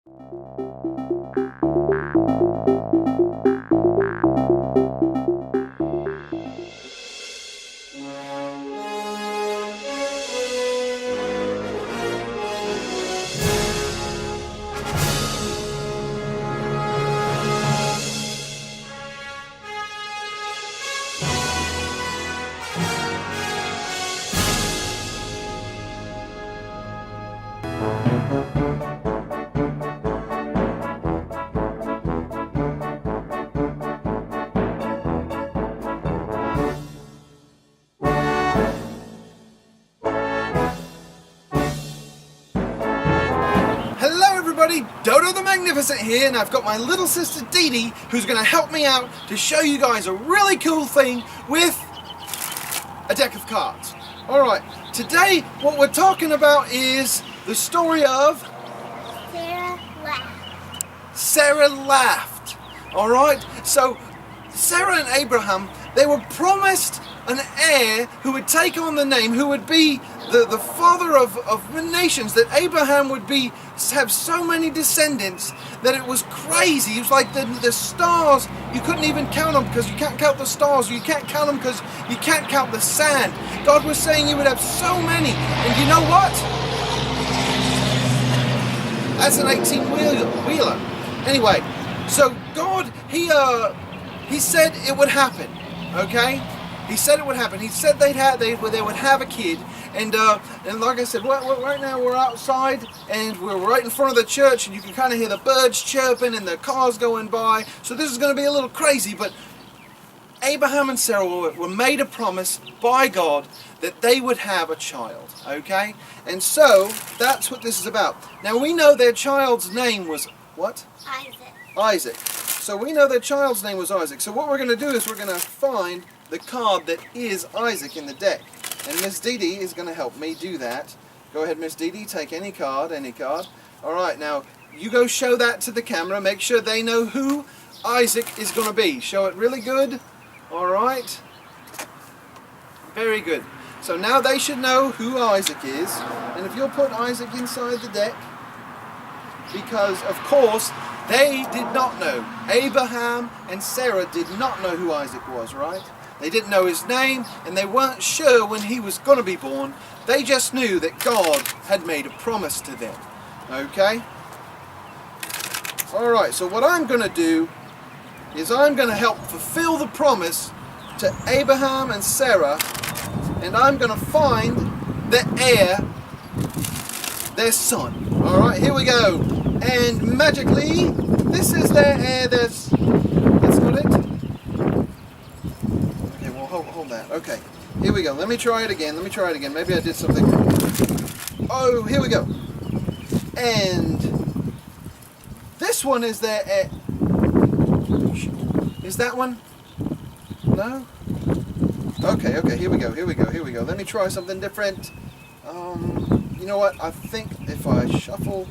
Hello everybody, Doe Doe the Magnificent here, and I've got my little sister Dee Dee who's going to help me out to show you guys a really cool thing with a deck of cards. Alright, today what we're talking about is the story of Sarah laughed. Alright, so Sarah and Abraham, they were promised an heir who would take on the name, who would be the father of nations, that Abraham would have so many descendants that it was crazy. It was like the stars, you couldn't even count them because you can't count the stars, or you can't count them because you can't count the sand. God was saying you would have so many, and you know what? That's an 18-wheeler. Anyway, so God, he said it would happen, okay? He said it would happen. He said they would have a kid, and like I said, right now we're outside, and we're right in front of the church, and you can kind of hear the birds chirping and the cars going by. So this is going to be a little crazy, but Abraham and Sarah were made a promise by God that they would have a child, okay? And so that's what this is about. Now we know their child's name was what? Isaac. So we know their child's name was Isaac. So what we're going to do is we're going to find the card that is Isaac in the deck. And Miss Dee Dee is going to help me do that. Go ahead, Miss Dee Dee, take any card. Alright, now you go show that to the camera. Make sure they know who Isaac is going to be. Show it really good. Alright. Very good. So now they should know who Isaac is. And if you'll put Isaac inside the deck, because of course they did not know. Abraham and Sarah did not know who Isaac was, right? They didn't know his name, and they weren't sure when he was going to be born. They just knew that God had made a promise to them. Okay? Alright, so what I'm going to do is I'm going to help fulfill the promise to Abraham and Sarah, and I'm going to find the heir, their son. Alright, here we go. And magically, this is their heir. That's got it. Okay, well, hold that. Okay, here we go. Let me try it again. Maybe I did something wrong. Oh, here we go. And this one is their heir. Is that one? No? Okay, here we go. Let me try something different. You know what? I think if I shuffle...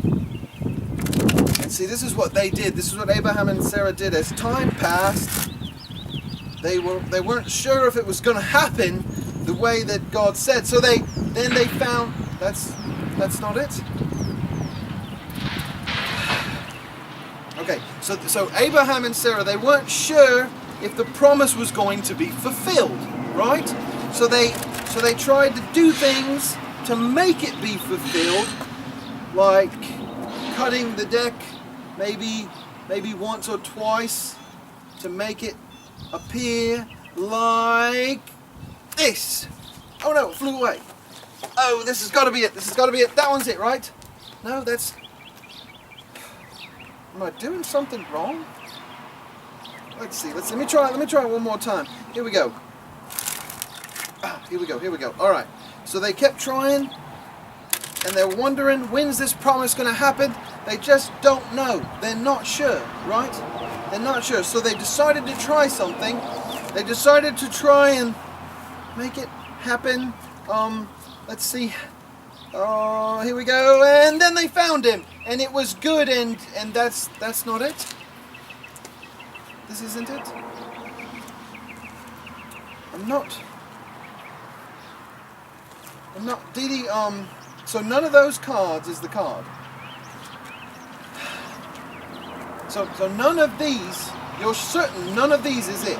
And see, this is what they did. This is what Abraham and Sarah did. As time passed, they weren't sure if it was going to happen the way that God said. So they found that's not it. Okay, so Abraham and Sarah, they weren't sure if the promise was going to be fulfilled, right? So they tried to do things to make it be fulfilled, like cutting the deck maybe once or twice to make it appear like this. Oh no, it flew away. Oh, this has got to be it. That one's it, right? No, that's... Am I doing something wrong? Let's see. Let me try it one more time. Here we go. Here we go. All right. So they kept trying, and they're wondering, when's this promise going to happen? They just don't know. They're not sure, right? They're not sure. So they decided to try something. They decided to try and make it happen. Let's see. Oh, here we go. And then they found him, and it was good. And that's not it. This isn't it. I'm not. Dee Dee, so none of those cards is the card. So none of these, you're certain none of these is it.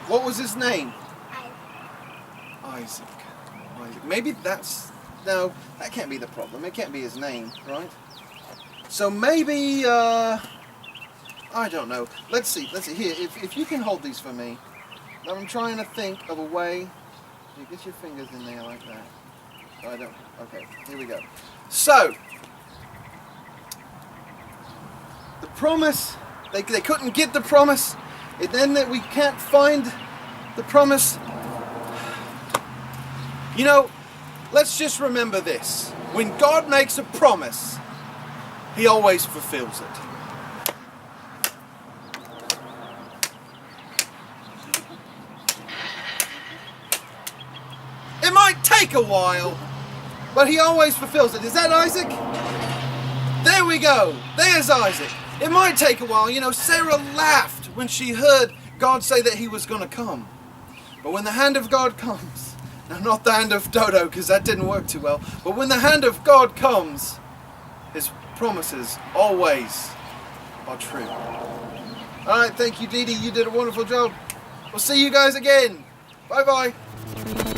What was his name? Isaac. Maybe that's... No, that can't be the problem. It can't be his name, right? So maybe... I don't know. Let's see. Here, if you can hold these for me. I'm trying to think of a way... You get your fingers in there like that. I don't... Okay, here we go. So... The promise... They couldn't get the promise. And then that we can't find the promise. You know, let's just remember this. When God makes a promise, He always fulfills it. It might take a while, but He always fulfills it. Is that Isaac? There we go. There's Isaac. It might take a while. You know, Sarah laughed when she heard God say that He was going to come. But when the hand of God comes, now not the hand of Doe Doe, because that didn't work too well, but when the hand of God comes, His promises always are true. Alright, thank you, Dee Dee. You did a wonderful job. We'll see you guys again. Bye-bye.